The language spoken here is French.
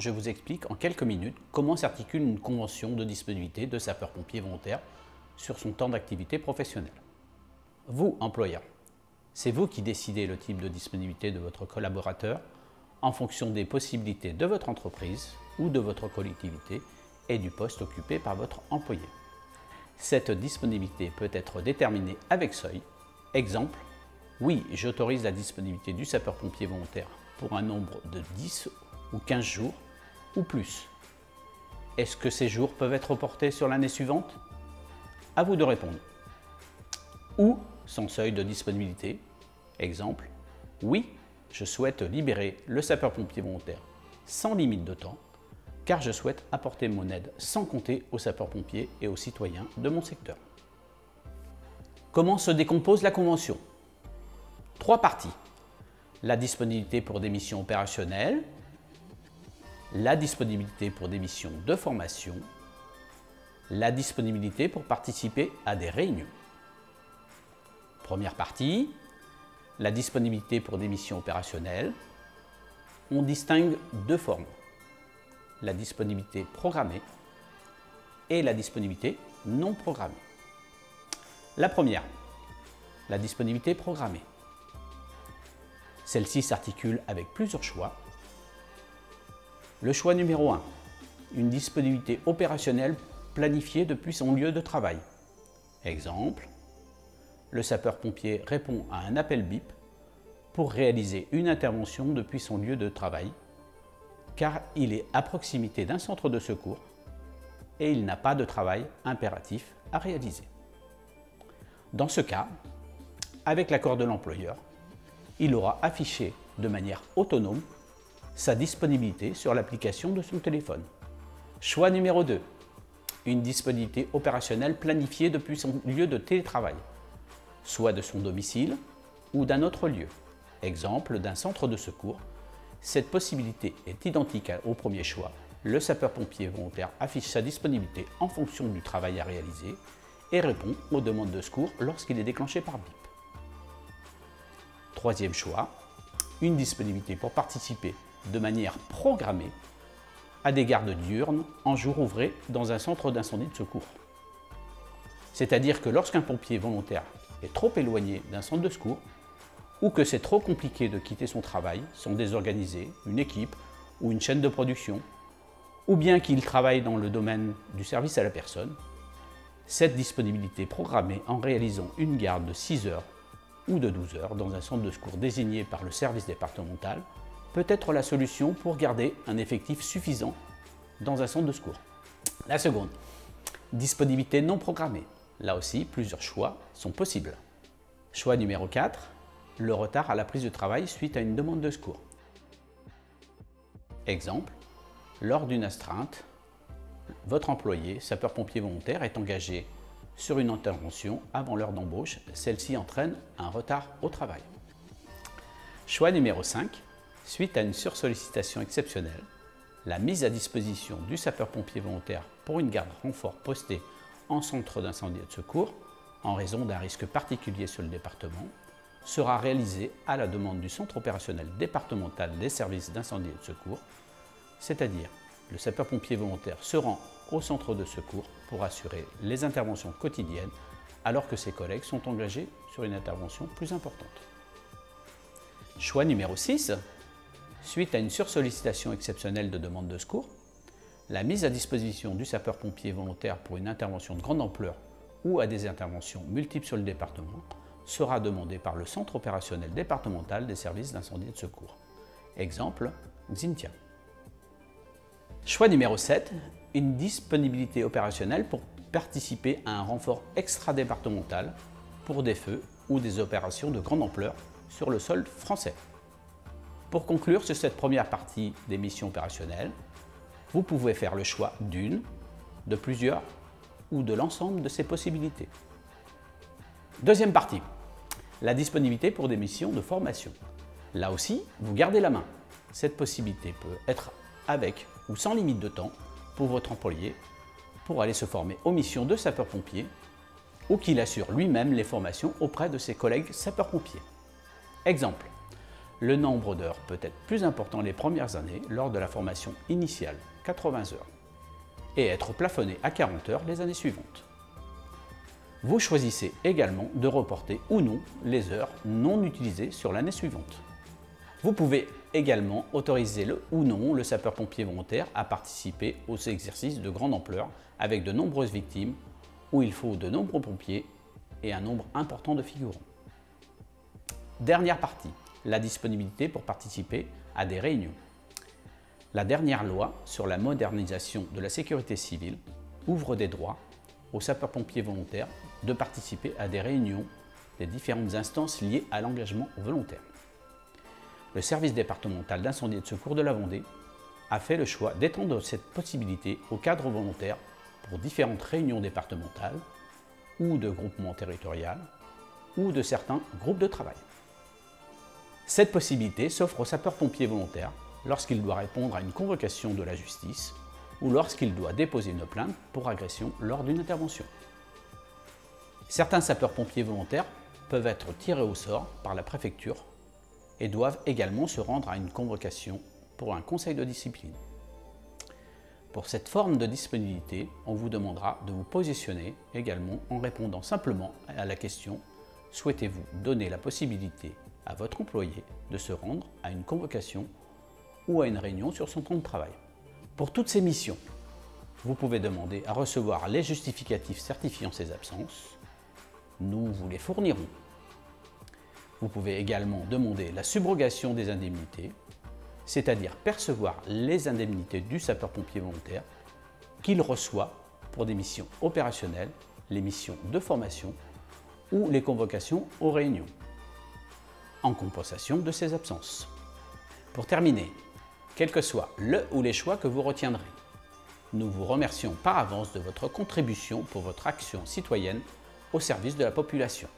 je vous explique en quelques minutes comment s'articule une convention de disponibilité de sapeur-pompier volontaire sur son temps d'activité professionnelle. Vous, employeur, c'est vous qui décidez le type de disponibilité de votre collaborateur en fonction des possibilités de votre entreprise ou de votre collectivité et du poste occupé par votre employé. Cette disponibilité peut être déterminée avec seuil. Exemple, oui, j'autorise la disponibilité du sapeur-pompier volontaire pour un nombre de 10 ou 15 jours ou plus. Est-ce que ces jours peuvent être reportés sur l'année suivante? À vous de répondre. Ou sans seuil de disponibilité. Exemple, oui, je souhaite libérer le sapeur-pompier volontaire sans limite de temps, car je souhaite apporter mon aide sans compter aux sapeurs-pompiers et aux citoyens de mon secteur. Comment se décompose la convention? 3 parties. La disponibilité pour des missions opérationnelles, la disponibilité pour des missions de formation, la disponibilité pour participer à des réunions. Première partie, la disponibilité pour des missions opérationnelles. On distingue 2 formes. La disponibilité programmée et la disponibilité non programmée. La première, la disponibilité programmée. Celle-ci s'articule avec plusieurs choix. Le choix numéro 1, une disponibilité opérationnelle planifiée depuis son lieu de travail. Exemple, le sapeur-pompier répond à un appel bip pour réaliser une intervention depuis son lieu de travail, car il est à proximité d'un centre de secours et il n'a pas de travail impératif à réaliser. Dans ce cas, avec l'accord de l'employeur, il aura affiché de manière autonome sa disponibilité sur l'application de son téléphone. Choix numéro 2, une disponibilité opérationnelle planifiée depuis son lieu de télétravail, soit de son domicile ou d'un autre lieu. Exemple, d'un centre de secours. Cette possibilité est identique au premier choix. Le sapeur-pompier volontaire affiche sa disponibilité en fonction du travail à réaliser et répond aux demandes de secours lorsqu'il est déclenché par bip. Troisième choix, une disponibilité pour participer de manière programmée à des gardes diurnes en jour ouvré dans un centre d'incendie de secours. C'est-à-dire que lorsqu'un pompier volontaire est trop éloigné d'un centre de secours, ou que c'est trop compliqué de quitter son travail, son désorganisé, une équipe ou une chaîne de production, ou bien qu'il travaille dans le domaine du service à la personne, cette disponibilité programmée en réalisant une garde de 6 heures ou de 12 heures dans un centre de secours désigné par le service départemental peut être la solution pour garder un effectif suffisant dans un centre de secours. La seconde, disponibilité non programmée. Là aussi, plusieurs choix sont possibles. Choix numéro 4, le retard à la prise de travail suite à une demande de secours. Exemple, lors d'une astreinte, votre employé, sapeur-pompier volontaire, est engagé sur une intervention avant l'heure d'embauche. Celle-ci entraîne un retard au travail. Choix numéro 5, suite à une sursollicitation exceptionnelle, la mise à disposition du sapeur-pompier volontaire pour une garde renfort postée en centre d'incendie et de secours, en raison d'un risque particulier sur le département, sera réalisée à la demande du centre opérationnel départemental des services d'incendie et de secours, c'est-à-dire le sapeur-pompier volontaire se rend au centre de secours pour assurer les interventions quotidiennes alors que ses collègues sont engagés sur une intervention plus importante. Choix numéro 6, suite à une sursollicitation exceptionnelle de demande de secours, la mise à disposition du sapeur-pompier volontaire pour une intervention de grande ampleur ou à des interventions multiples sur le département sera demandée par le centre opérationnel départemental des services d'incendie et de secours. Exemple, Xintia. Choix numéro 7, une disponibilité opérationnelle pour participer à un renfort extra-départemental pour des feux ou des opérations de grande ampleur sur le sol français. Pour conclure sur cette première partie des missions opérationnelles, vous pouvez faire le choix d'une, de plusieurs ou de l'ensemble de ces possibilités. Deuxième partie, la disponibilité pour des missions de formation. Là aussi, vous gardez la main. Cette possibilité peut être avec ou sans limite de temps pour votre employé pour aller se former aux missions de sapeur-pompier ou qu'il assure lui-même les formations auprès de ses collègues sapeurs-pompiers. Exemple, Le nombre d'heures peut être plus important les premières années lors de la formation initiale, 80 heures, et être plafonné à 40 heures les années suivantes. Vous choisissez également de reporter ou non les heures non utilisées sur l'année suivante. Vous pouvez également autoriser ou non le sapeur-pompier volontaire à participer aux exercices de grande ampleur avec de nombreuses victimes où il faut de nombreux pompiers et un nombre important de figurants. Dernière partie, la disponibilité pour participer à des réunions. La dernière loi sur la modernisation de la sécurité civile ouvre des droits aux sapeurs-pompiers volontaires de participer à des réunions des différentes instances liées à l'engagement volontaire. Le service départemental d'incendie et de secours de la Vendée a fait le choix d'étendre cette possibilité aux cadres volontaires pour différentes réunions départementales ou de groupements territoriaux ou de certains groupes de travail. Cette possibilité s'offre aux sapeurs-pompiers volontaires lorsqu'il doit répondre à une convocation de la justice ou lorsqu'il doit déposer une plainte pour agression lors d'une intervention. Certains sapeurs-pompiers volontaires peuvent être tirés au sort par la préfecture et doivent également se rendre à une convocation pour un conseil de discipline. Pour cette forme de disponibilité, on vous demandera de vous positionner également en répondant simplement à la question « Souhaitez-vous donner la possibilité à votre employé de se rendre à une convocation ou à une réunion sur son temps de travail ?» Pour toutes ces missions, vous pouvez demander à recevoir les justificatifs certifiant ces absences. Nous vous les fournirons. Vous pouvez également demander la subrogation des indemnités, c'est-à-dire percevoir les indemnités du sapeur-pompier volontaire qu'il reçoit pour des missions opérationnelles, les missions de formation ou les convocations aux réunions, en compensation de ces absences. Pour terminer, quel que soit le ou les choix que vous retiendrez, nous vous remercions par avance de votre contribution pour votre action citoyenne au service de la population.